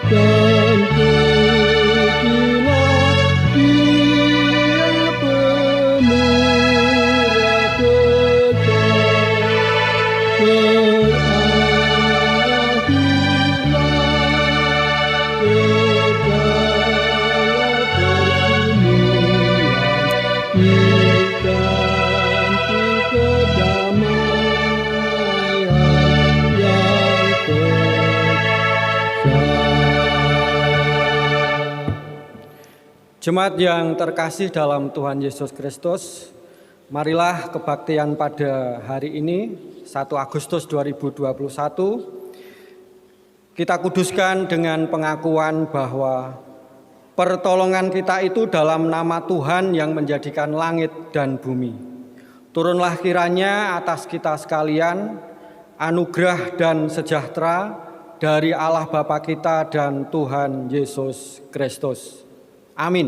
dan pujilah Dia pemurah kesal. Jemaat yang terkasih dalam Tuhan Yesus Kristus, marilah kebaktian pada hari ini, 1 Agustus 2021, kita kuduskan dengan pengakuan bahwa pertolongan kita itu dalam nama Tuhan yang menjadikan langit dan bumi. Turunlah kiranya atas kita sekalian anugerah dan sejahtera dari Allah Bapa kita dan Tuhan Yesus Kristus. Amin.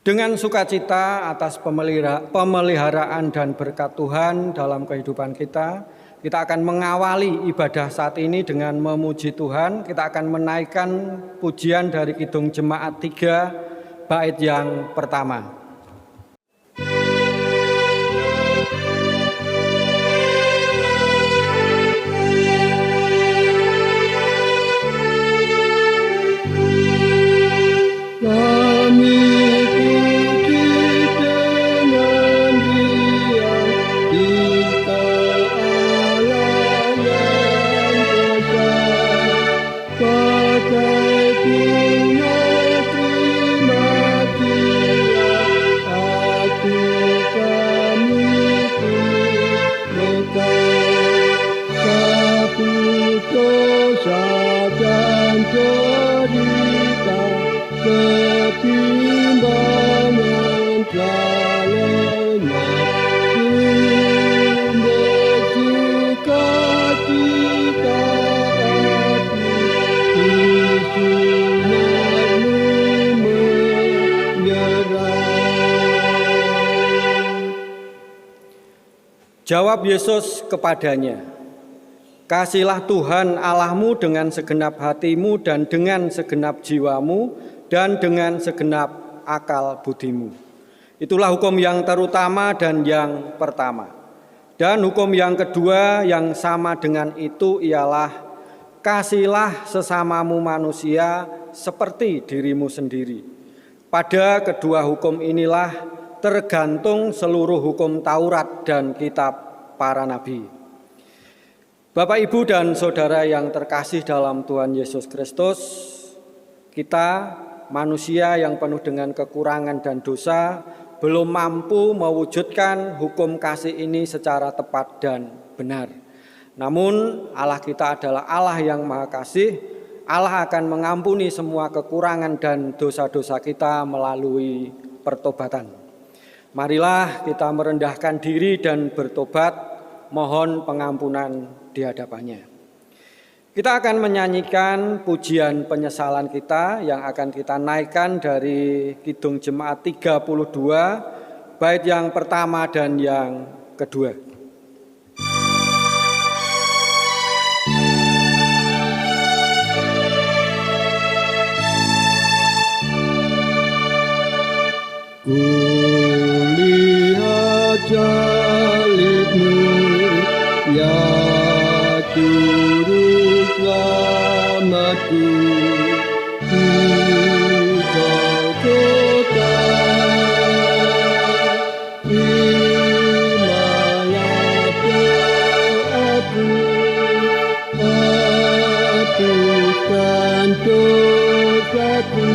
Dengan sukacita atas pemeliharaan dan berkat Tuhan dalam kehidupan kita akan mengawali ibadah saat ini dengan memuji Tuhan. Kita akan menaikkan pujian dari Kidung Jemaat 3, bait yang pertama. Jawab Yesus kepadanya, "Kasihilah Tuhan Allahmu dengan segenap hatimu dan dengan segenap jiwamu dan dengan segenap akal budimu." Itulah hukum yang terutama dan yang pertama. Dan hukum yang kedua yang sama dengan itu ialah, "Kasihilah sesamamu manusia seperti dirimu sendiri." Pada kedua hukum inilah tergantung seluruh hukum Taurat dan kitab para nabi. Bapak, Ibu, dan Saudara yang terkasih dalam Tuhan Yesus Kristus, kita manusia yang penuh dengan kekurangan dan dosa belum mampu mewujudkan hukum kasih ini secara tepat dan benar. Namun Allah kita adalah Allah yang Maha Kasih. Allah akan mengampuni semua kekurangan dan dosa-dosa kita melalui pertobatan. Marilah kita merendahkan diri dan bertobat, mohon pengampunan di hadapannya. Kita akan menyanyikan pujian penyesalan kita yang akan kita naikkan dari Kidung Jemaat 32, bait yang pertama dan yang kedua. Salibmu ya juru selamatku di Golgota, terimalah doaku, hapuskan dosaku.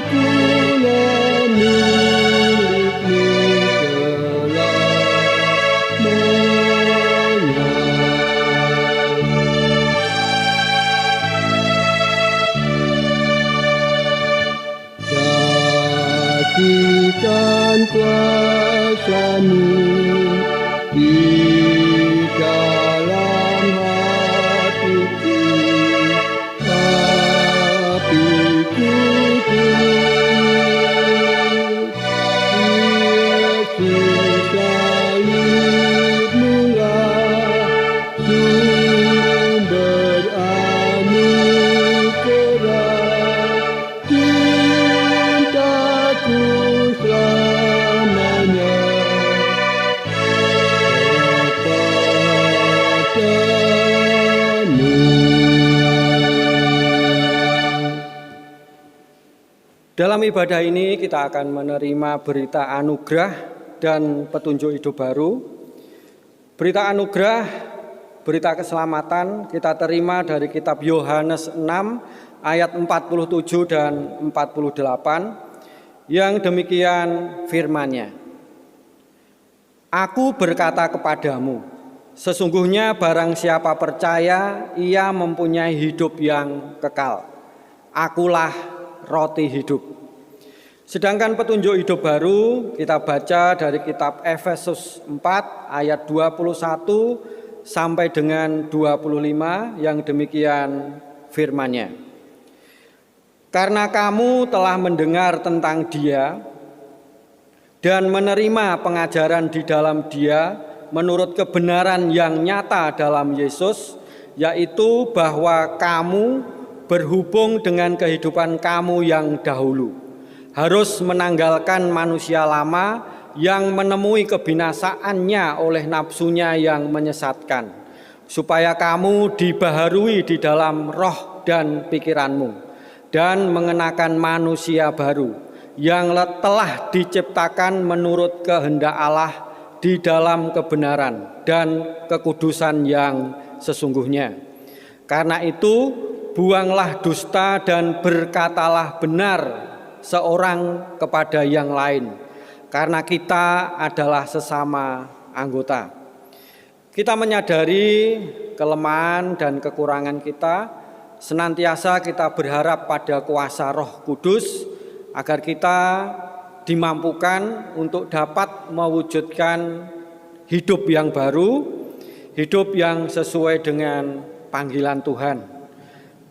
Akulah milikmu. Dalam ibadah ini kita akan menerima berita anugerah dan petunjuk hidup baru. Berita anugerah, berita keselamatan kita terima dari kitab Yohanes 6 ayat 47 dan 48 yang demikian firman-Nya. Aku berkata kepadamu, sesungguhnya barang siapa percaya, ia mempunyai hidup yang kekal. Akulah roti hidup. Sedangkan petunjuk hidup baru kita baca dari kitab Efesus 4 ayat 21 sampai dengan 25 yang demikian firman-Nya. Karena kamu telah mendengar tentang Dia dan menerima pengajaran di dalam Dia menurut kebenaran yang nyata dalam Yesus, yaitu bahwa kamu berhubung dengan kehidupan kamu yang dahulu, harus menanggalkan manusia lama yang menemui kebinasaannya oleh nafsunya yang menyesatkan, supaya kamu dibaharui di dalam roh dan pikiranmu, dan mengenakan manusia baru yang telah diciptakan menurut kehendak Allah di dalam kebenaran dan kekudusan yang sesungguhnya. Karena itu, buanglah dusta dan berkatalah benar seorang kepada yang lain, karena kita adalah sesama anggota. Kita menyadari kelemahan dan kekurangan kita, senantiasa kita berharap pada kuasa Roh Kudus agar kita dimampukan untuk dapat mewujudkan hidup yang baru, hidup yang sesuai dengan panggilan Tuhan.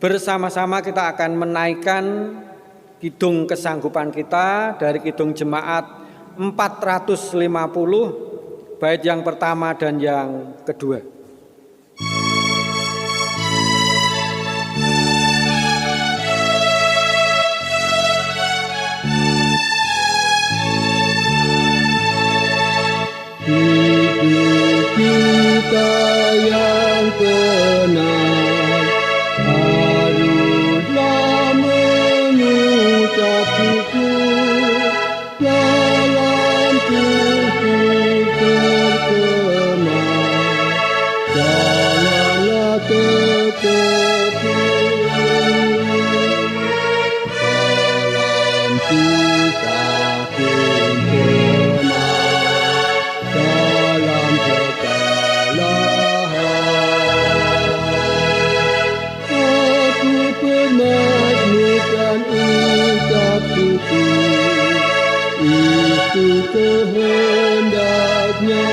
Bersama-sama kita akan menaikkan kidung kesanggupan kita dari kidung jemaat 450, bait yang pertama dan yang kedua. Hidup kita yang benar haruslah mengucap syukur dalam tubuh terkemar. Janganlah terkepu dalam susah pun tenang, dalam kekalahan aku bermazmur dan ucap syukur, itu kehendaknya.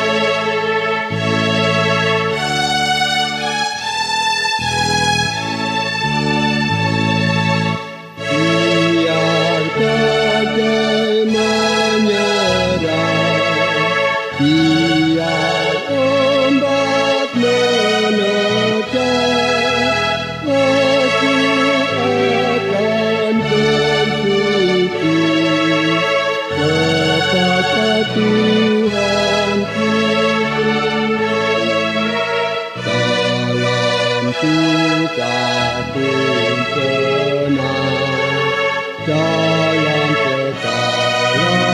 Biar badai menyerang, biar ombak menerjang, aku akan bersyukur kepada Tuhanku. Dalam susah pun tenang, dalam kekalahan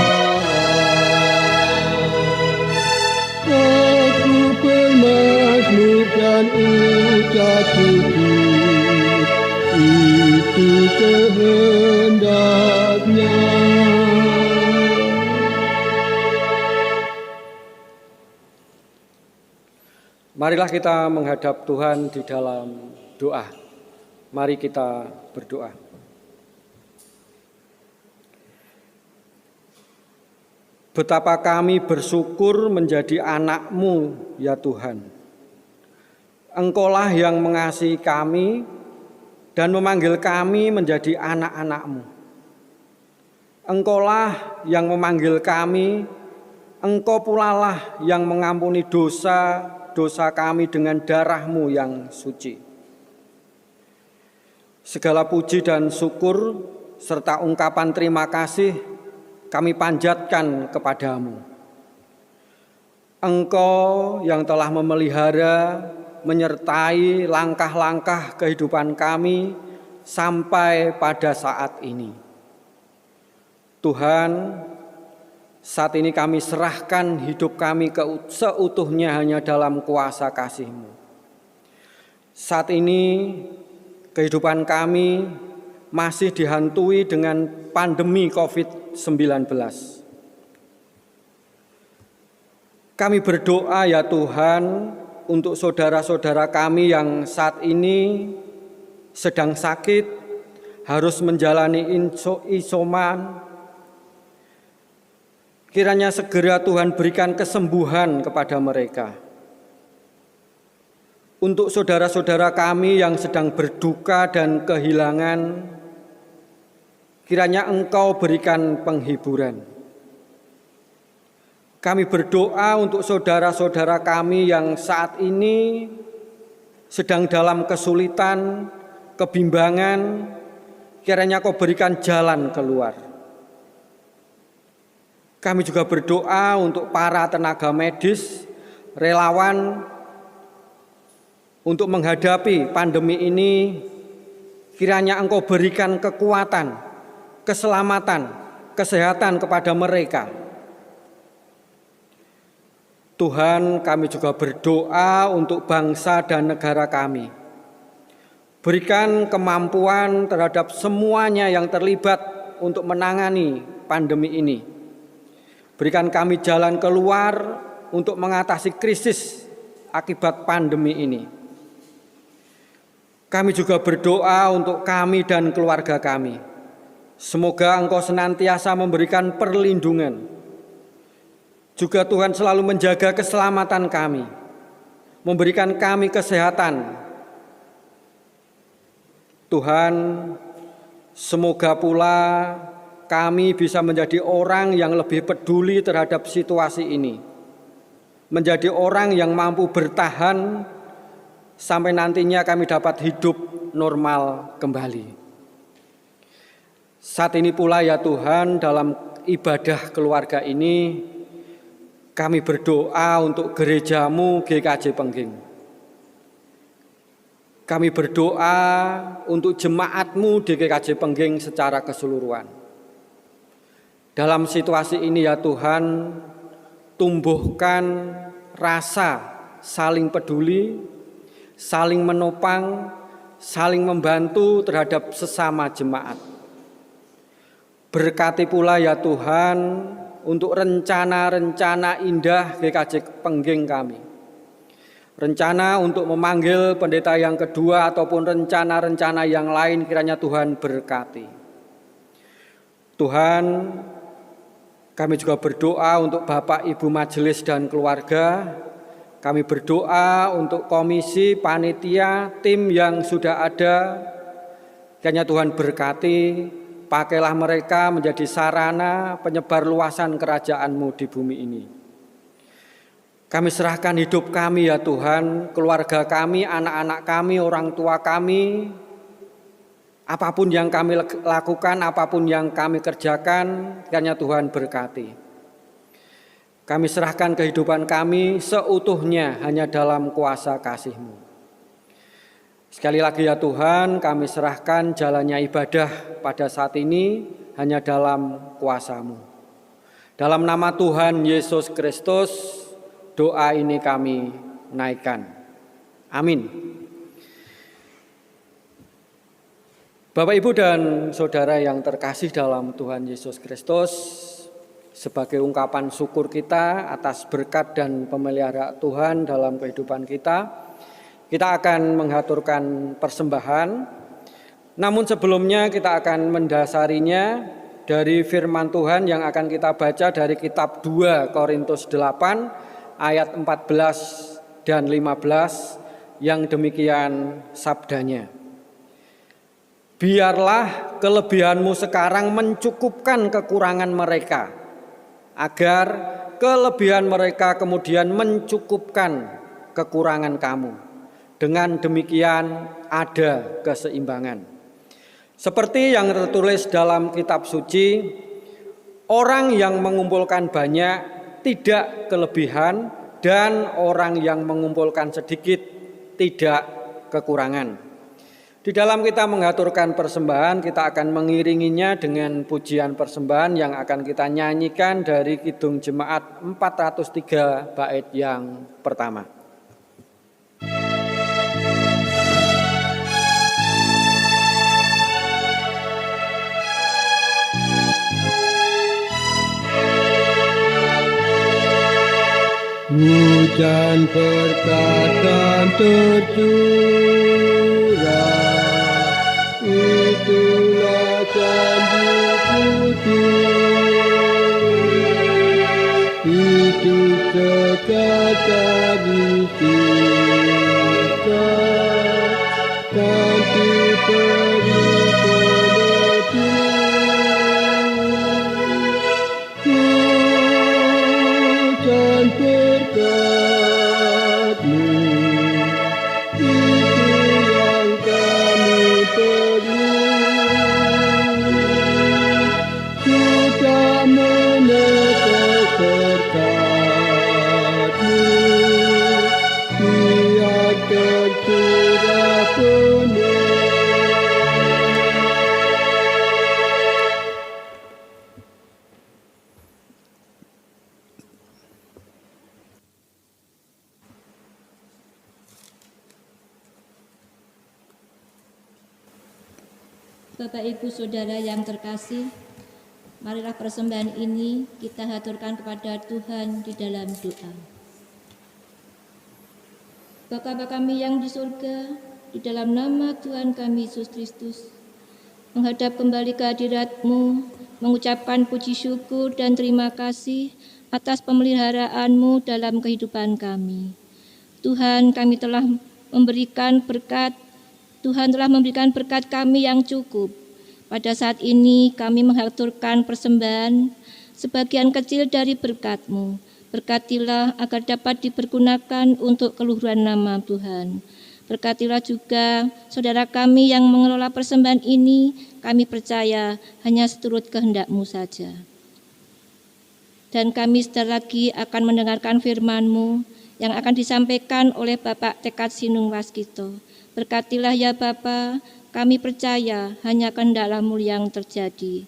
aku bermazmur dan ucap syukur, itu kehendaknya. Marilah kita menghadap Tuhan di dalam doa. Mari kita berdoa. Betapa kami bersyukur menjadi anak-Mu, ya Tuhan. Engkaulah yang mengasihi kami dan memanggil kami menjadi anak-anak-Mu. Engkaulah yang memanggil kami, Engkau pulalah yang mengampuni dosa kami dengan darah-Mu yang suci. Segala puji dan syukur serta ungkapan terima kasih kami panjatkan kepadamu. Engkau yang telah memelihara, menyertai langkah-langkah kehidupan kami sampai pada saat ini. Tuhan, saat ini kami serahkan hidup kami seutuhnya hanya dalam kuasa kasih-Mu. Saat ini kehidupan kami masih dihantui dengan pandemi COVID-19. Kami berdoa ya Tuhan untuk saudara-saudara kami yang saat ini sedang sakit, harus menjalani isoman. Kiranya segera Tuhan berikan kesembuhan kepada mereka. Untuk saudara-saudara kami yang sedang berduka dan kehilangan, kiranya Engkau berikan penghiburan. Kami berdoa untuk saudara-saudara kami yang saat ini sedang dalam kesulitan, kebimbangan, kiranya Kau berikan jalan keluar. Kami juga berdoa untuk para tenaga medis, relawan, untuk menghadapi pandemi ini, kiranya Engkau berikan kekuatan, keselamatan, kesehatan kepada mereka. Tuhan, kami juga berdoa untuk bangsa dan negara kami. Berikan kemampuan terhadap semuanya yang terlibat untuk menangani pandemi ini. Berikan kami jalan keluar untuk mengatasi krisis akibat pandemi ini. Kami juga berdoa untuk kami dan keluarga kami. Semoga Engkau senantiasa memberikan perlindungan. Juga Tuhan selalu menjaga keselamatan kami, memberikan kami kesehatan. Tuhan, semoga pula kami bisa menjadi orang yang lebih peduli terhadap situasi ini. Menjadi orang yang mampu bertahan sampai nantinya kami dapat hidup normal kembali. Saat ini pula ya Tuhan, dalam ibadah keluarga ini, kami berdoa untuk gereja-Mu GKJ Pengging. Kami berdoa untuk jemaat-Mu di GKJ Pengging secara keseluruhan. Dalam situasi ini ya Tuhan, tumbuhkan rasa saling peduli, saling menopang, saling membantu terhadap sesama jemaat. Berkati pula ya Tuhan untuk rencana-rencana indah GKJ Pengging kami. Rencana untuk memanggil pendeta yang kedua ataupun rencana-rencana yang lain, kiranya Tuhan berkati. Tuhan, kami juga berdoa untuk Bapak Ibu Majelis dan keluarga. Kami berdoa untuk komisi, panitia, tim yang sudah ada. Kiranya Tuhan berkati, pakailah mereka menjadi sarana penyebar luasan kerajaan-Mu di bumi ini. Kami serahkan hidup kami ya Tuhan, keluarga kami, anak-anak kami, orang tua kami. Apapun yang kami lakukan, apapun yang kami kerjakan, kiranya Tuhan berkati. Kami serahkan kehidupan kami seutuhnya hanya dalam kuasa kasih-Mu. Sekali lagi ya Tuhan, kami serahkan jalannya ibadah pada saat ini hanya dalam kuasa-Mu. Dalam nama Tuhan Yesus Kristus, doa ini kami naikkan. Amin. Bapak, Ibu, dan Saudara yang terkasih dalam Tuhan Yesus Kristus, sebagai ungkapan syukur kita atas berkat dan pemeliharaan Tuhan dalam kehidupan kita akan menghaturkan persembahan. Namun sebelumnya kita akan mendasarinya dari firman Tuhan yang akan kita baca dari kitab 2 Korintus 8 ayat 14 dan 15 yang demikian sabdanya. Biarlah kelebihanmu sekarang mencukupkan kekurangan mereka, agar kelebihan mereka kemudian mencukupkan kekurangan kamu. Dengan demikian ada keseimbangan. Seperti yang tertulis dalam kitab suci, orang yang mengumpulkan banyak tidak kelebihan, dan orang yang mengumpulkan sedikit tidak kekurangan. Di dalam kita mengaturkan persembahan, kita akan mengiringinya dengan pujian persembahan yang akan kita nyanyikan dari Kidung Jemaat 403 bait yang pertama. Hujan berkat dan tercurah, itulah janji putus. Hidup sekadar disingkat, tanti beri peneduh. Hujan berkat-Mu, itu yang kami perlu. Sudah menetes berkat-Mu, biar tercurah penuh. Bapak Ibu Saudara yang terkasih, marilah persembahan ini kita haturkan kepada Tuhan di dalam doa. Bapa kami yang di surga, di dalam nama Tuhan kami Yesus Kristus, menghadap kembali ke hadirat-Mu, mengucapkan puji syukur dan terima kasih atas pemeliharaan-Mu dalam kehidupan kami. Tuhan, kami telah memberikan berkat kami yang cukup. Pada saat ini kami menghaturkan persembahan sebagian kecil dari berkat-Mu. Berkatilah agar dapat dipergunakan untuk keluhuran nama Tuhan. Berkatilah juga saudara kami yang mengelola persembahan ini, kami percaya hanya seturut kehendak-Mu saja. Dan kami sebentar lagi akan mendengarkan firman-Mu yang akan disampaikan oleh Bapak Tekad Sinung Waskito. Berkatilah ya Bapa, kami percaya hanya kehendak-Mu yang terjadi.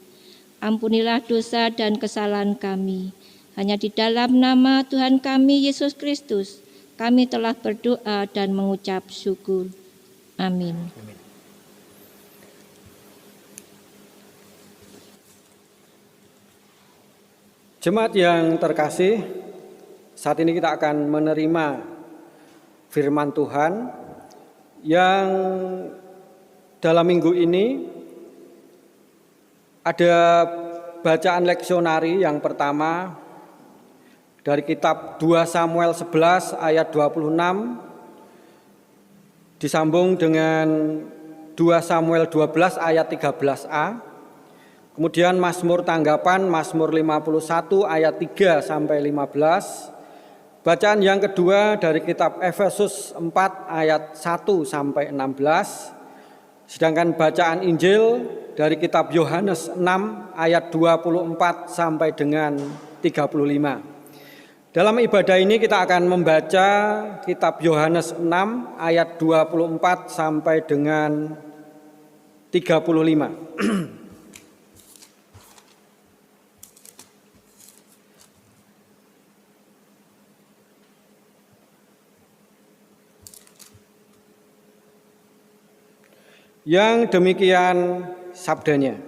Ampunilah dosa dan kesalahan kami. Hanya di dalam nama Tuhan kami Yesus Kristus, kami telah berdoa dan mengucap syukur. Amin. Jemaat yang terkasih, saat ini kita akan menerima firman Tuhan yang dalam minggu ini ada bacaan leksionari yang pertama dari kitab 2 Samuel 11 ayat 26 disambung dengan 2 Samuel 12 ayat 13a. Kemudian Mazmur tanggapan Mazmur 51 ayat 3 sampai 15. Bacaan yang kedua dari kitab Efesus 4 ayat 1 sampai 16. Sedangkan bacaan Injil dari kitab Yohanes 6 ayat 24 sampai dengan 35. Dalam ibadah ini kita akan membaca kitab Yohanes 6 ayat 24 sampai dengan 35. Yang demikian sabdanya.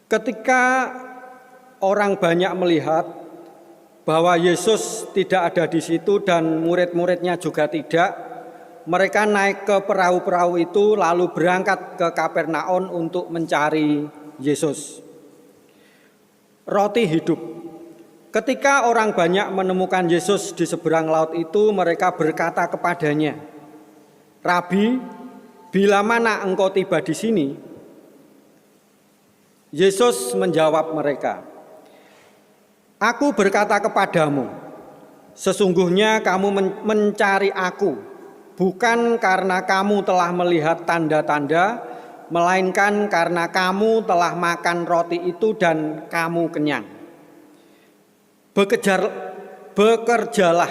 Ketika orang banyak melihat bahwa Yesus tidak ada di situ dan murid-muridnya juga tidak, mereka naik ke perahu-perahu itu lalu berangkat ke Kapernaum untuk mencari Yesus. Roti hidup. Ketika orang banyak menemukan Yesus di seberang laut itu, mereka berkata kepadanya, "Rabi, bila mana engkau tiba di sini?" Yesus menjawab mereka, "Aku berkata kepadamu, sesungguhnya kamu mencari aku, bukan karena kamu telah melihat tanda-tanda, melainkan karena kamu telah makan roti itu dan kamu kenyang. Bekerjalah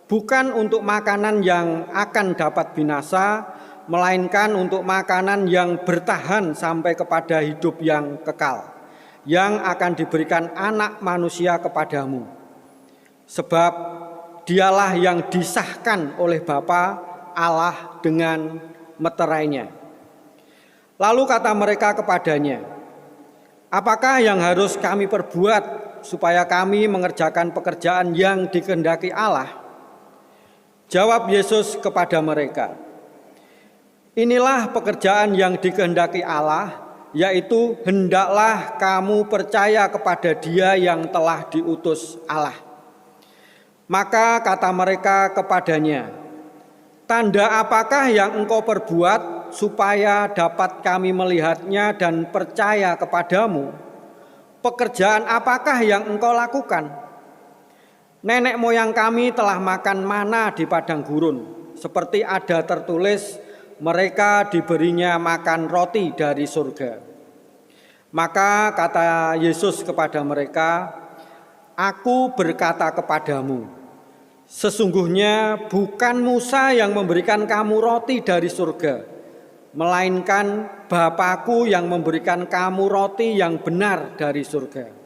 bukan untuk makanan yang akan dapat binasa, melainkan untuk makanan yang bertahan sampai kepada hidup yang kekal, yang akan diberikan Anak Manusia kepadamu. Sebab dialah yang disahkan oleh Bapa Allah dengan meterainya. Lalu kata mereka kepadanya, apakah yang harus kami perbuat supaya kami mengerjakan pekerjaan yang dikehendaki Allah? Jawab Yesus kepada mereka, inilah pekerjaan yang dikehendaki Allah, yaitu hendaklah kamu percaya kepada Dia yang telah diutus Allah. Maka kata mereka kepadanya, tanda apakah yang engkau perbuat supaya dapat kami melihatnya dan percaya kepadamu? Pekerjaan apakah yang engkau lakukan? Nenek moyang kami telah makan mana di padang gurun, seperti ada tertulis, mereka diberinya makan roti dari surga. Maka kata Yesus kepada mereka, aku berkata kepadamu, sesungguhnya bukan Musa yang memberikan kamu roti dari surga, melainkan Bapa-Ku yang memberikan kamu roti yang benar dari surga.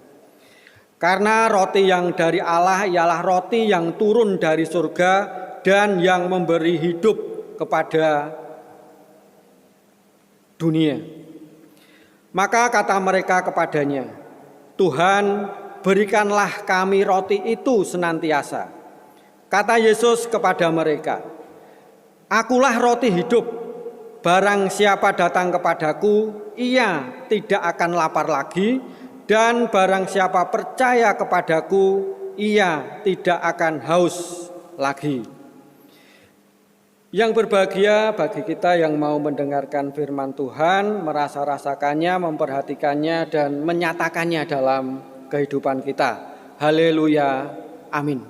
Karena roti yang dari Allah ialah roti yang turun dari surga dan yang memberi hidup kepada dunia. Maka kata mereka kepadanya, Tuhan, berikanlah kami roti itu senantiasa. Kata Yesus kepada mereka, akulah roti hidup. Barang siapa datang kepadaku, ia tidak akan lapar lagi, dan barang siapa percaya kepadaku, ia tidak akan haus lagi. Yang berbahagia bagi kita yang mau mendengarkan firman Tuhan, merasa-rasakannya, memperhatikannya, dan menyatakannya dalam kehidupan kita. Haleluya, amin.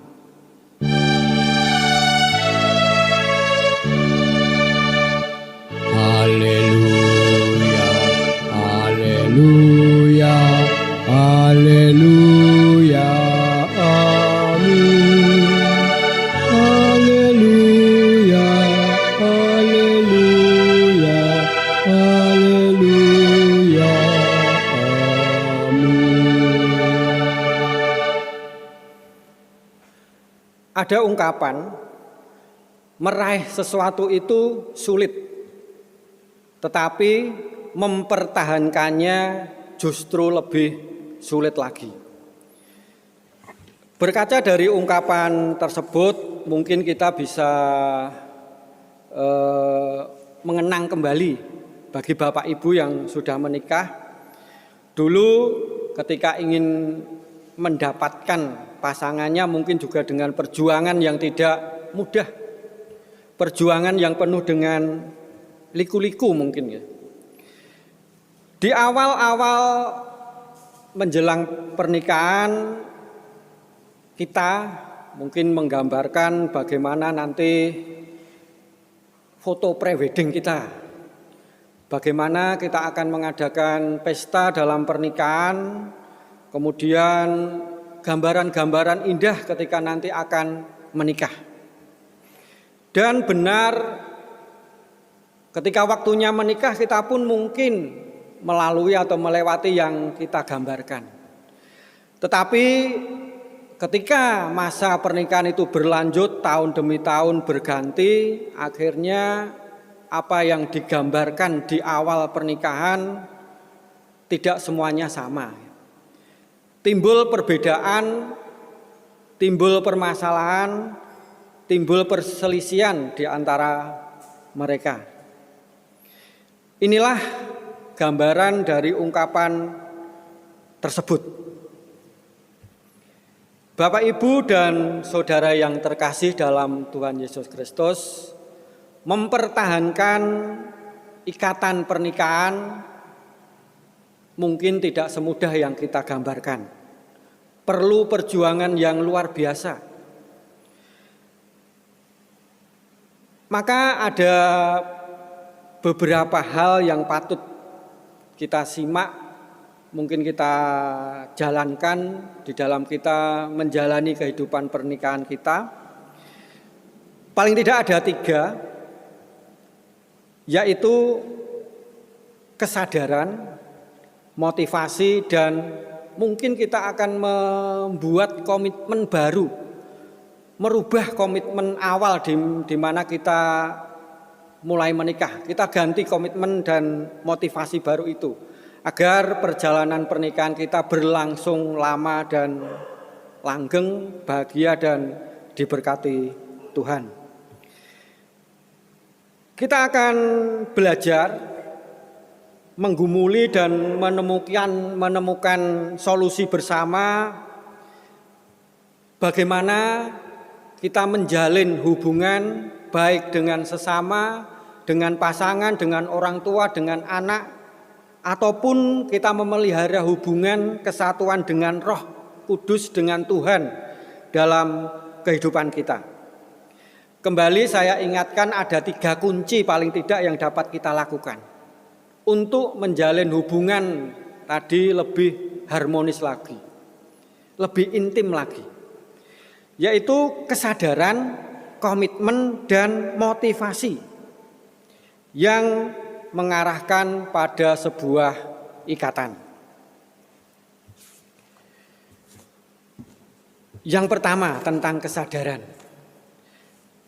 Haleluya, haleluya, haleluya, amin. Haleluya, haleluya, haleluya, amin. Ada ungkapan, meraih sesuatu itu sulit, tetapi mempertahankannya justru lebih sulit lagi. Berkaca dari ungkapan tersebut, mungkin kita bisa mengenang kembali bagi Bapak Ibu yang sudah menikah. Dulu ketika ingin mendapatkan pasangannya mungkin juga dengan perjuangan yang tidak mudah, perjuangan yang penuh dengan liku-liku mungkin ya. Di awal-awal menjelang pernikahan kita mungkin menggambarkan bagaimana nanti foto prewedding kita. Bagaimana kita akan mengadakan pesta dalam pernikahan, kemudian gambaran-gambaran indah ketika nanti akan menikah. Dan benar, ketika waktunya menikah kita pun mungkin melalui atau melewati yang kita gambarkan. Tetapi ketika masa pernikahan itu berlanjut tahun demi tahun berganti, akhirnya apa yang digambarkan di awal pernikahan tidak semuanya sama. Timbul perbedaan, timbul permasalahan, timbul perselisihan di antara mereka. Inilah gambaran dari ungkapan tersebut. Bapak, Ibu, dan saudara yang terkasih dalam Tuhan Yesus Kristus, mempertahankan ikatan pernikahan mungkin tidak semudah yang kita gambarkan. Perlu perjuangan yang luar biasa. Maka ada beberapa hal yang patut kita simak mungkin kita jalankan di dalam kita menjalani kehidupan pernikahan kita. Paling tidak ada 3, yaitu kesadaran, motivasi, dan mungkin kita akan membuat komitmen baru, merubah komitmen awal di mana kita mulai menikah. Kita ganti komitmen dan motivasi baru itu, agar perjalanan pernikahan kita berlangsung lama dan langgeng, bahagia, dan diberkati Tuhan. Kita akan belajar menggumuli dan menemukan solusi bersama bagaimana kita menjalin hubungan baik dengan sesama, dengan pasangan, dengan orang tua, dengan anak, ataupun kita memelihara hubungan kesatuan dengan Roh Kudus, dengan Tuhan dalam kehidupan kita. Kembali saya ingatkan, ada 3 kunci paling tidak yang dapat kita lakukan untuk menjalin hubungan tadi lebih harmonis lagi, lebih intim lagi, yaitu kesadaran, komitmen, dan motivasi yang mengarahkan pada sebuah ikatan. Yang pertama, tentang kesadaran.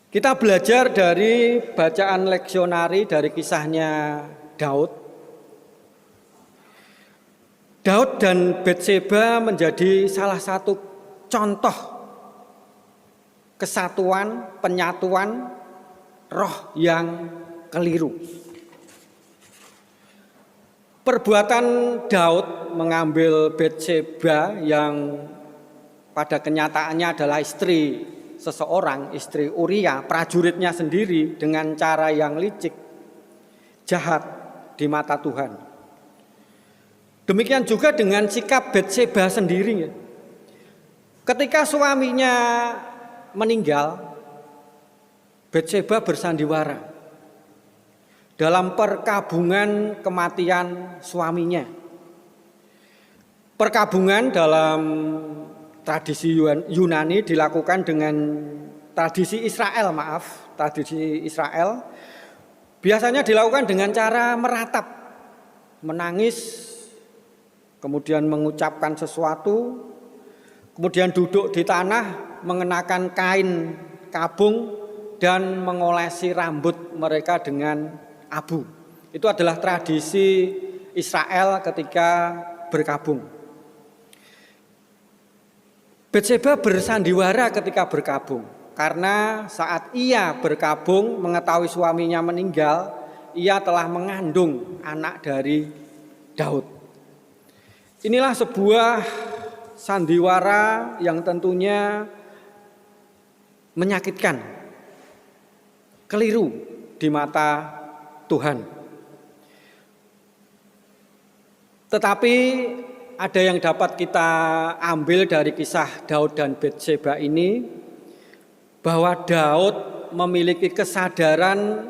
Kita belajar dari bacaan leksionari dari kisahnya Daud. Daud dan Batseba menjadi salah satu contoh kesatuan, penyatuan roh yang keliru. Perbuatan Daud mengambil Batseba yang pada kenyataannya adalah istri seseorang, istri Uria, prajuritnya sendiri, dengan cara yang licik, jahat di mata Tuhan. Demikian juga dengan sikap Batseba sendiri. Ketika suaminya meninggal, Batseba bersandiwara dalam perkabungan kematian suaminya. Perkabungan dalam tradisi Yunani dilakukan dengan tradisi Israel, tradisi Israel biasanya dilakukan dengan cara meratap, menangis, kemudian mengucapkan sesuatu, kemudian duduk di tanah, mengenakan kain kabung, dan mengolesi rambut mereka dengan abu. Itu adalah tradisi Israel ketika berkabung. Batseba bersandiwara ketika berkabung, karena saat ia berkabung mengetahui suaminya meninggal, ia telah mengandung anak dari Daud. Inilah sebuah sandiwara yang tentunya menyakitkan, keliru di mata Tuhan. Tetapi ada yang dapat kita ambil dari kisah Daud dan Batseba ini, bahwa Daud memiliki kesadaran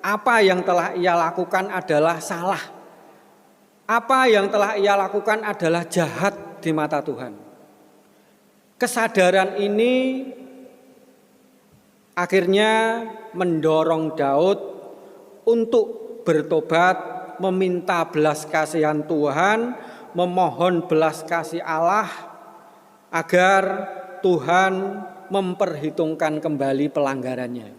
apa yang telah ia lakukan adalah salah. Apa yang telah ia lakukan adalah jahat di mata Tuhan. Kesadaran ini akhirnya mendorong Daud untuk bertobat, meminta belas kasihan Tuhan, memohon belas kasih Allah agar Tuhan memperhitungkan kembali pelanggarannya.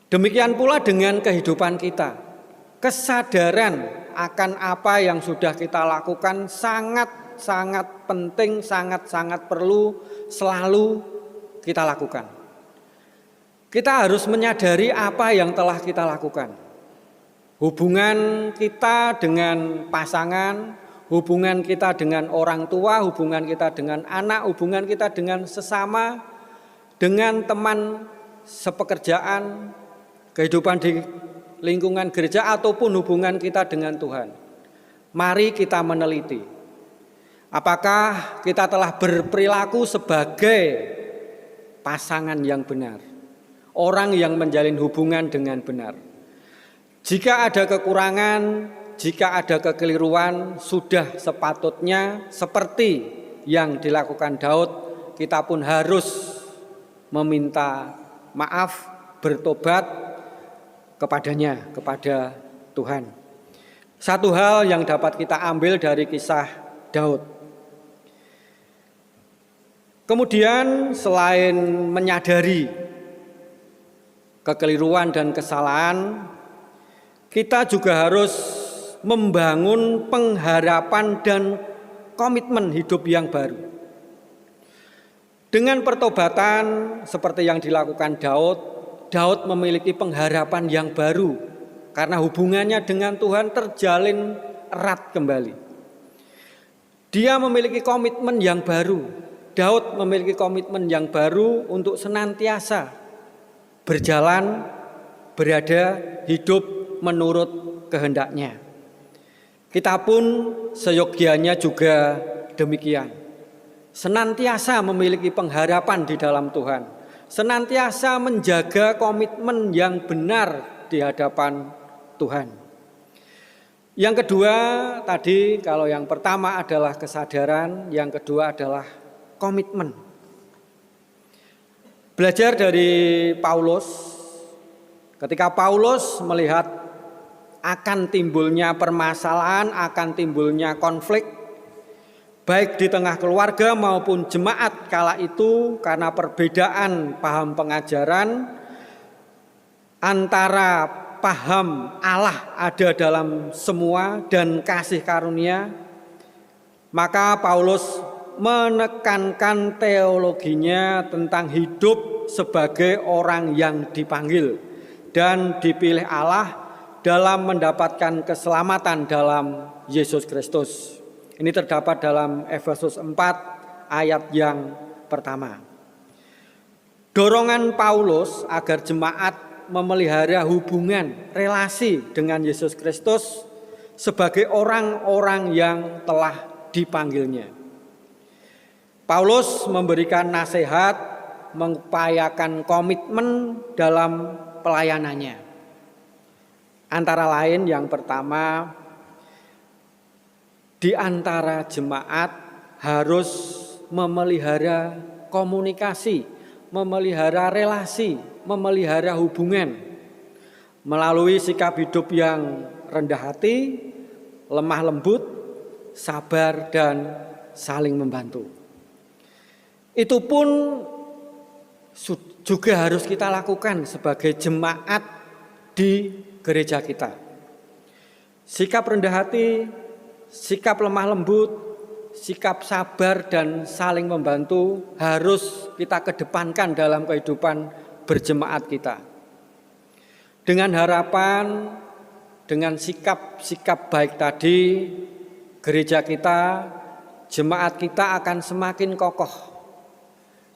Demikian pula dengan kehidupan kita. Kesadaran akan apa yang sudah kita lakukan sangat-sangat penting, sangat-sangat perlu selalu kita lakukan. Kita harus menyadari apa yang telah kita lakukan. Hubungan kita dengan pasangan, hubungan kita dengan orang tua, hubungan kita dengan anak, hubungan kita dengan sesama, dengan teman sepekerjaan, kehidupan di lingkungan gereja, ataupun hubungan kita dengan Tuhan. Mari kita meneliti. Apakah kita telah berperilaku sebagai pasangan yang benar, orang yang menjalin hubungan dengan benar. Jika ada kekurangan, jika ada kekeliruan sudah sepatutnya seperti yang dilakukan Daud, kita pun harus meminta maaf, bertobat kepadanya, kepada Tuhan. Satu hal yang dapat kita ambil dari kisah Daud. Kemudian selain menyadari kekeliruan dan kesalahan, kita juga harus membangun pengharapan dan komitmen hidup yang baru. Dengan pertobatan seperti yang dilakukan Daud memiliki pengharapan yang baru karena hubungannya dengan Tuhan terjalin erat kembali. Dia memiliki komitmen yang baru. Daud memiliki komitmen yang baru untuk senantiasa berjalan, berada, hidup menurut kehendaknya. Kita pun seyogianya juga demikian. Senantiasa memiliki pengharapan di dalam Tuhan. Senantiasa menjaga komitmen yang benar di hadapan Tuhan. Yang kedua tadi, kalau yang pertama adalah kesadaran, yang kedua adalah komitmen. Belajar dari Paulus, ketika Paulus melihat akan timbulnya permasalahan, akan timbulnya konflik, baik di tengah keluarga maupun jemaat kala itu karena perbedaan paham pengajaran antara paham Allah ada dalam semua dan kasih karunia, maka Paulus menekankan teologinya tentang hidup sebagai orang yang dipanggil dan dipilih Allah dalam mendapatkan keselamatan dalam Yesus Kristus. Ini terdapat dalam Efesus 4 ayat yang pertama. Dorongan Paulus agar jemaat memelihara hubungan relasi dengan Yesus Kristus sebagai orang-orang yang telah dipanggilnya. Paulus memberikan nasihat, mengupayakan komitmen dalam pelayanannya. Antara lain yang pertama, di antara jemaat harus memelihara komunikasi, memelihara relasi, memelihara hubungan melalui sikap hidup yang rendah hati, lemah lembut, sabar dan saling membantu. Itu pun juga harus kita lakukan sebagai jemaat di gereja kita. Sikap rendah hati, sikap lemah lembut, sikap sabar dan saling membantu harus kita kedepankan dalam kehidupan berjemaat kita. Dengan harapan, dengan sikap-sikap baik tadi, gereja kita, jemaat kita akan semakin kokoh,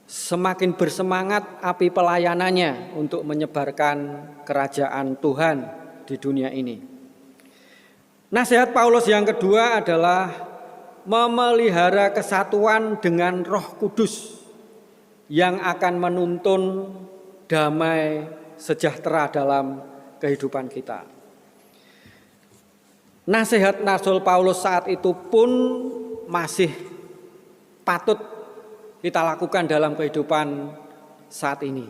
semakin bersemangat api pelayanannya untuk menyebarkan kerajaan Tuhan di dunia ini. Nasihat Paulus yang kedua adalah memelihara kesatuan dengan Roh Kudus yang akan menuntun damai sejahtera dalam kehidupan kita. Nasihat Rasul Paulus saat itu pun masih patut kita lakukan dalam kehidupan saat ini.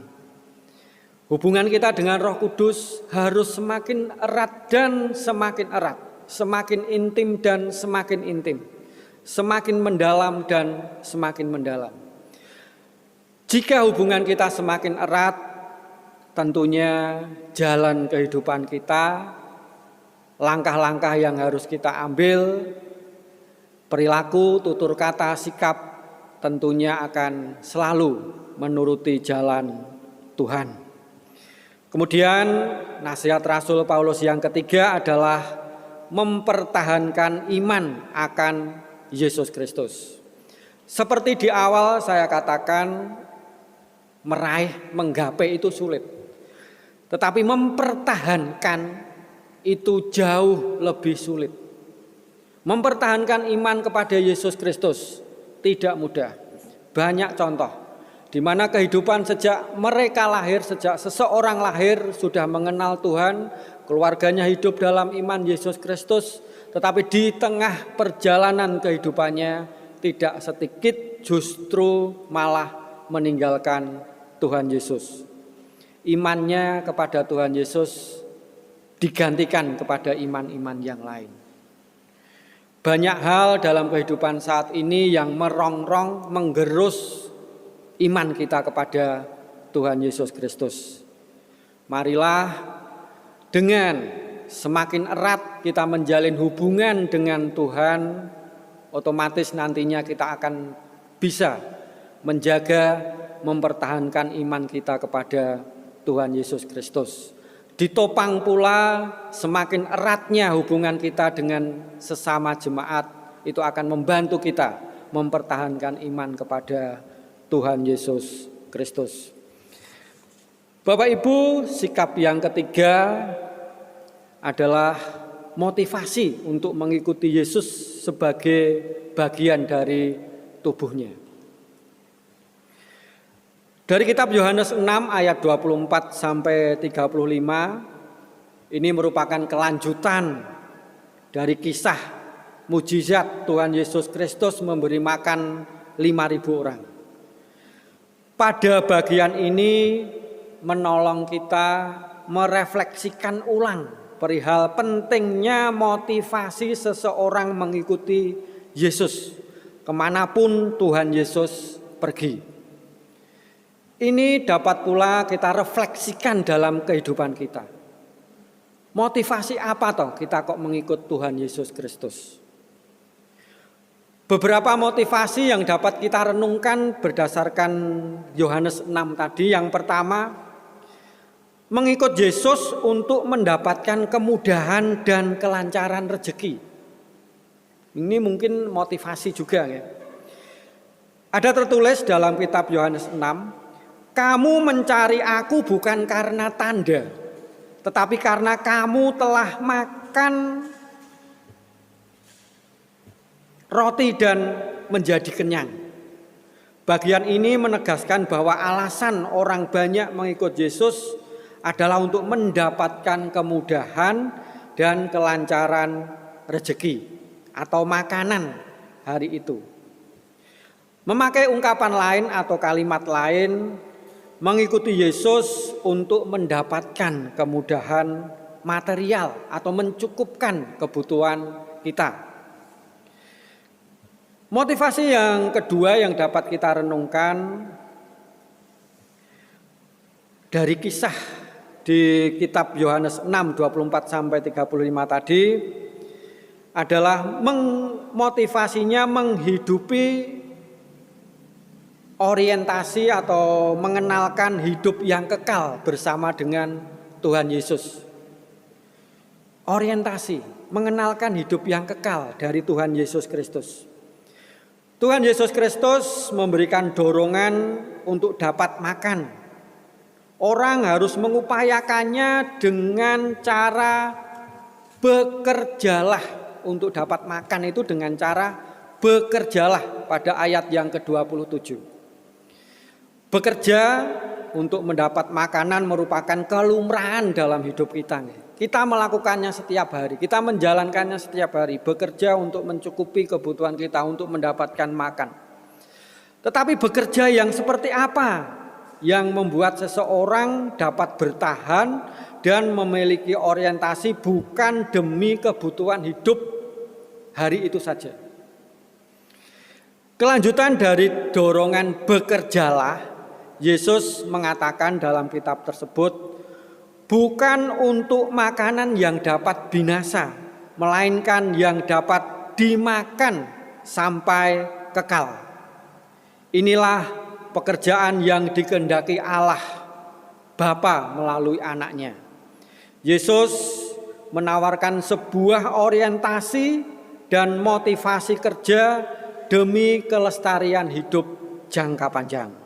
Hubungan kita dengan Roh Kudus harus semakin erat dan semakin erat, semakin intim dan semakin intim, semakin mendalam dan semakin mendalam. Jika hubungan kita semakin erat, tentunya jalan kehidupan kita, langkah-langkah yang harus kita ambil, perilaku, tutur kata, sikap tentunya akan selalu menuruti jalan Tuhan. Kemudian nasihat Rasul Paulus yang ketiga adalah mempertahankan iman akan Yesus Kristus. Seperti di awal saya katakan, menggapai itu sulit. Tetapi mempertahankan itu jauh lebih sulit. Mempertahankan iman kepada Yesus Kristus tidak mudah. Banyak contoh. di mana kehidupan sejak mereka lahir, sejak seseorang lahir sudah mengenal Tuhan, keluarganya hidup dalam iman Yesus Kristus, tetapi di tengah perjalanan kehidupannya tidak sedikit justru malah meninggalkan Tuhan Yesus. Imannya kepada Tuhan Yesus digantikan kepada iman-iman yang lain. Banyak hal dalam kehidupan saat ini yang merongrong, menggerus iman kita kepada Tuhan Yesus Kristus. Marilah dengan semakin erat kita menjalin hubungan dengan Tuhan, otomatis nantinya kita akan bisa menjaga, mempertahankan iman kita kepada Tuhan Yesus Kristus. Ditopang pula semakin eratnya hubungan kita dengan sesama jemaat, itu akan membantu kita mempertahankan iman kepada Tuhan Yesus Kristus. Bapak Ibu, sikap yang ketiga adalah motivasi untuk mengikuti Yesus sebagai bagian dari tubuhnya. Dari kitab Yohanes 6 ayat 24 sampai 35, ini merupakan kelanjutan dari kisah mujizat Tuhan Yesus Kristus memberi makan 5.000 orang. Pada bagian ini menolong kita merefleksikan ulang perihal pentingnya motivasi seseorang mengikuti Yesus kemanapun Tuhan Yesus pergi. Ini dapat pula kita refleksikan dalam kehidupan kita. Motivasi apa toh kita kok mengikut Tuhan Yesus Kristus? Beberapa motivasi yang dapat kita renungkan berdasarkan Yohanes 6 tadi. Yang pertama, mengikut Yesus untuk mendapatkan kemudahan dan kelancaran rezeki. Ini mungkin motivasi juga ya. Ada tertulis dalam kitab Yohanes 6, kamu mencari aku bukan karena tanda, tetapi karena kamu telah makan roti dan menjadi kenyang. Bagian ini menegaskan bahwa alasan orang banyak mengikut Yesus adalah untuk mendapatkan kemudahan dan kelancaran rezeki atau makanan hari itu. Memakai ungkapan lain atau kalimat lain, mengikuti Yesus untuk mendapatkan kemudahan material atau mencukupkan kebutuhan kita. Motivasi yang kedua yang dapat kita renungkan dari kisah di kitab Yohanes 6 24 sampai 35 tadi adalah motivasinya menghidupi orientasi atau mengenalkan hidup yang kekal bersama dengan Tuhan Yesus. Orientasi, mengenalkan hidup yang kekal dari Tuhan Yesus Kristus. Tuhan Yesus Kristus memberikan dorongan untuk dapat makan. Orang harus mengupayakannya dengan cara bekerjalah. Untuk dapat makan itu dengan cara bekerjalah pada ayat yang ke-27. Bekerja untuk mendapat makanan merupakan kelumrahan dalam hidup kita. Kita melakukannya setiap hari, kita menjalankannya setiap hari, bekerja untuk mencukupi kebutuhan kita, untuk mendapatkan makan. Tetapi bekerja yang seperti apa yang membuat seseorang dapat bertahan dan memiliki orientasi bukan demi kebutuhan hidup hari itu saja. Kelanjutan dari dorongan bekerjalah, Yesus mengatakan dalam kitab tersebut, bukan untuk makanan yang dapat binasa, melainkan yang dapat dimakan sampai kekal. Inilah pekerjaan yang dikehendaki Allah Bapa melalui anaknya. Yesus menawarkan sebuah orientasi dan motivasi kerja demi kelestarian hidup jangka panjang.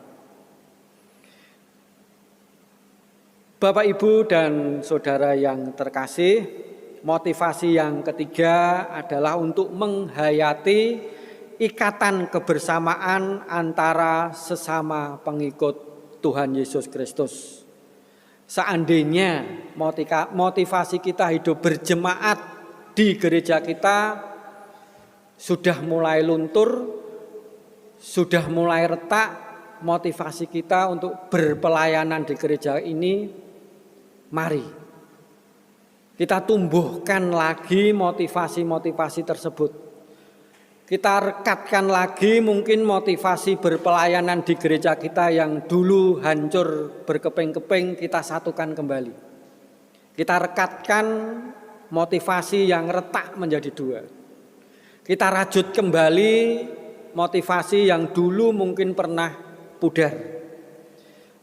Bapak, Ibu, dan saudara yang terkasih, motivasi yang ketiga adalah untuk menghayati ikatan kebersamaan antara sesama pengikut Tuhan Yesus Kristus. Seandainya motivasi kita hidup berjemaat di gereja kita sudah mulai luntur, sudah mulai retak motivasi kita untuk berpelayanan di gereja ini, mari kita tumbuhkan lagi motivasi-motivasi tersebut. Kita rekatkan lagi mungkin motivasi berpelayanan di gereja kita yang dulu hancur berkeping-keping, kita satukan kembali. Kita rekatkan motivasi yang retak menjadi dua. Kita rajut kembali motivasi yang dulu mungkin pernah pudar.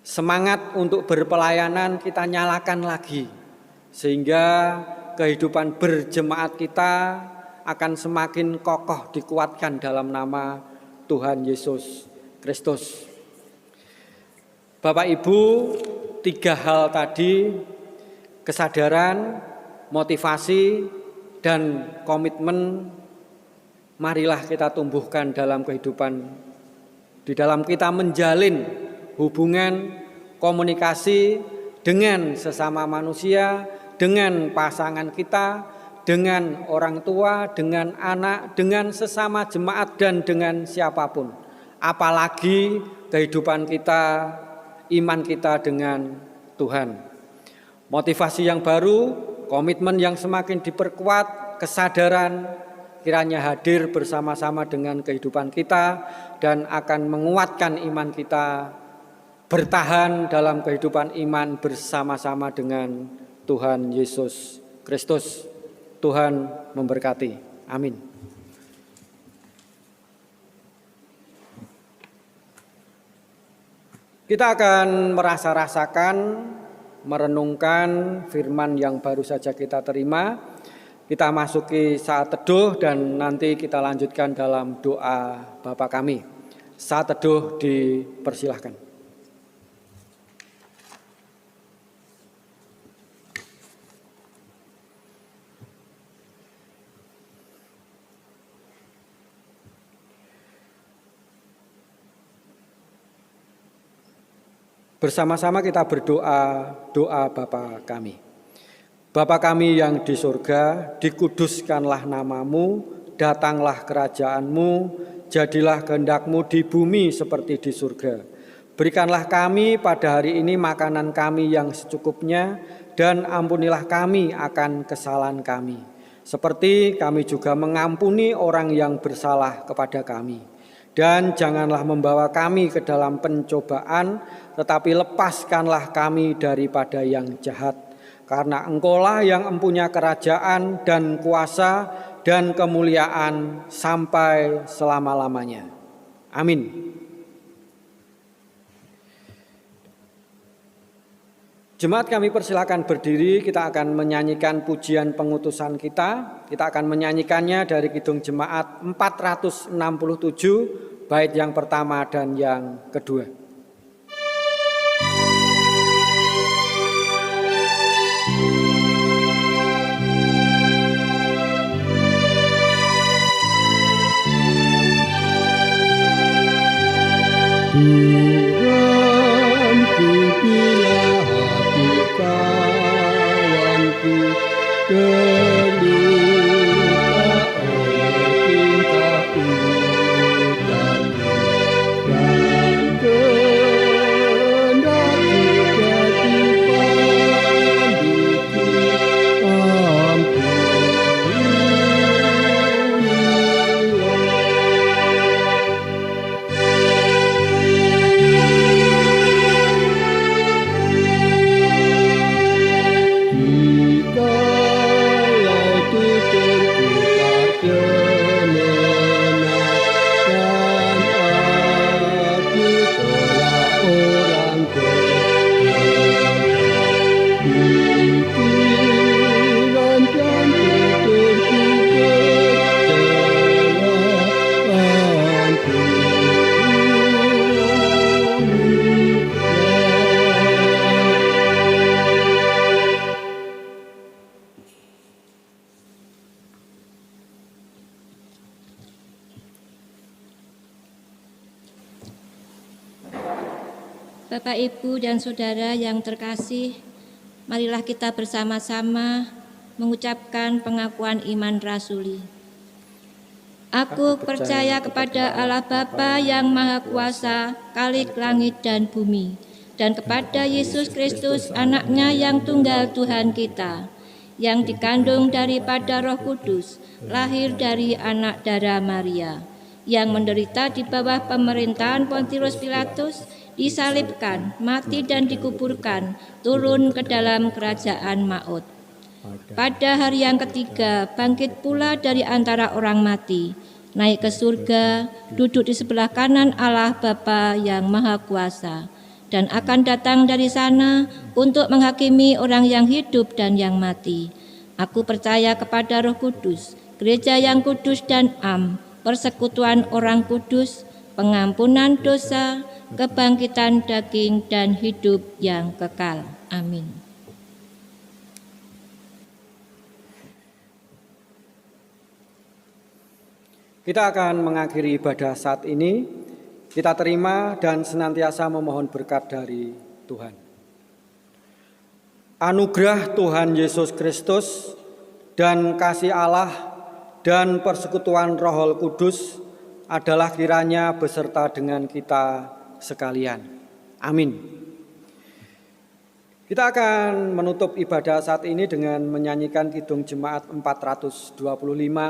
Semangat untuk berpelayanan kita nyalakan lagi, sehingga kehidupan berjemaat kita akan semakin kokoh dikuatkan dalam nama Tuhan Yesus Kristus. Bapak Ibu, 3 hal tadi, kesadaran, motivasi, dan komitmen, marilah kita tumbuhkan dalam kehidupan, di dalam kita menjalin hubungan, komunikasi dengan sesama manusia, dengan pasangan kita, dengan orang tua, dengan anak, dengan sesama jemaat, dan dengan siapapun. Apalagi kehidupan kita, iman kita dengan Tuhan. Motivasi yang baru, komitmen yang semakin diperkuat, kesadaran kiranya hadir bersama-sama dengan kehidupan kita dan akan menguatkan iman kita bertahan dalam kehidupan iman bersama-sama dengan Tuhan Yesus Kristus. Tuhan memberkati. Amin. Kita akan merasa-rasakan, merenungkan firman yang baru saja kita terima. Kita masuki saat teduh dan nanti kita lanjutkan dalam doa Bapa kami. Saat teduh dipersilahkan. Bersama-sama kita berdoa, doa Bapa kami. Bapa kami yang di surga, dikuduskanlah namamu, datanglah kerajaanmu, jadilah kehendak-mu di bumi seperti di surga. Berikanlah kami pada hari ini makanan kami yang secukupnya, dan ampunilah kami akan kesalahan kami, seperti kami juga mengampuni orang yang bersalah kepada kami. Dan janganlah membawa kami ke dalam pencobaan, tetapi lepaskanlah kami daripada yang jahat. Karena Engkaulah yang empunya kerajaan dan kuasa dan kemuliaan sampai selama-lamanya. Amin. Jemaat kami persilakan berdiri, kita akan menyanyikan pujian pengutusan kita. Kita akan menyanyikannya dari Kidung Jemaat 467, bait yang pertama dan yang kedua. Tuhan ku pilah hati kawanku, terluka oleh tinta udarmu, dan kehendakku jatuh paduku, ampunilah. Bapak, Ibu, dan Saudara yang terkasih, marilah kita bersama-sama mengucapkan pengakuan iman rasuli. Aku percaya kepada Allah Bapa yang Maha Kuasa, Khalik langit dan bumi, dan kepada Yesus Kristus, Anaknya yang tunggal Tuhan kita, yang dikandung daripada Roh Kudus, lahir dari anak darah Maria, yang menderita di bawah pemerintahan Pontius Pilatus, disalibkan, mati dan dikuburkan, turun ke dalam kerajaan maut. Pada hari yang ketiga, bangkit pula dari antara orang mati, naik ke surga, duduk di sebelah kanan Allah Bapa yang Maha Kuasa, dan akan datang dari sana untuk menghakimi orang yang hidup dan yang mati. Aku percaya kepada Roh Kudus, gereja yang kudus dan am, persekutuan orang kudus, pengampunan dosa, kebangkitan daging, dan hidup yang kekal. Amin. Kita akan mengakhiri ibadah saat ini. Kita terima dan senantiasa memohon berkat dari Tuhan. Anugerah Tuhan Yesus Kristus dan kasih Allah dan persekutuan Roh Kudus adalah kiranya beserta dengan kita sekalian. Amin. Kita akan menutup ibadah saat ini dengan menyanyikan Kidung Jemaat 425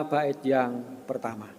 bait yang pertama.